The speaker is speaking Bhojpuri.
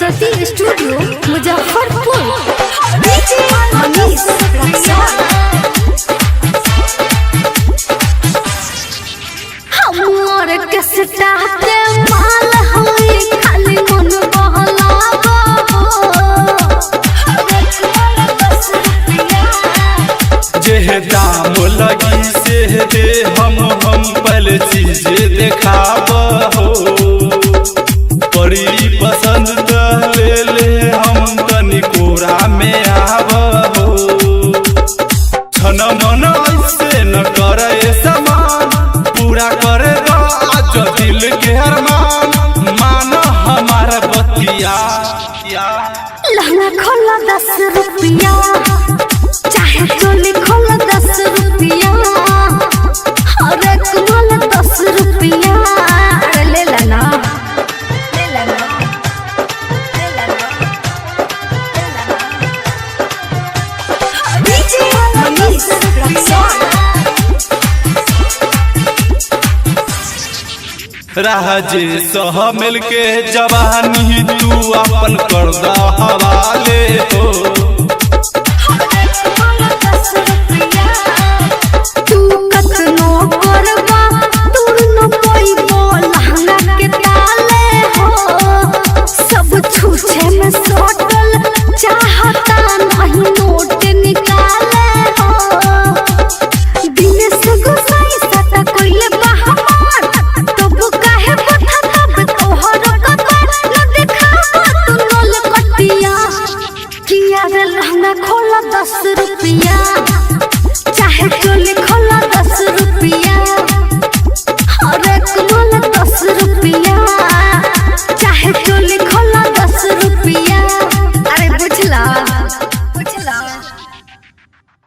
सरस्वती स्टूडियो मुजफ्फरपुर। मनीष हमारे कसटा के माल हई खाली मन बहलावा जे दाम लगी से दे हम पहले चीज देखाब हो बड़ी पसंद ले ले हम तनी कोरा में आब हो छन मन ऐसे न करे समान पूरा करे आज दिल के अरमान मान हमारा बतिया लहंगा खोला 10 रुपया चाहे चोली खोला 10 रुपया और कुमाल 10 रुपया ले लेना ले लेना ले लेना डीजे मनीष राजे सह मिल के जवानी तू अपन कर दा हवाले हो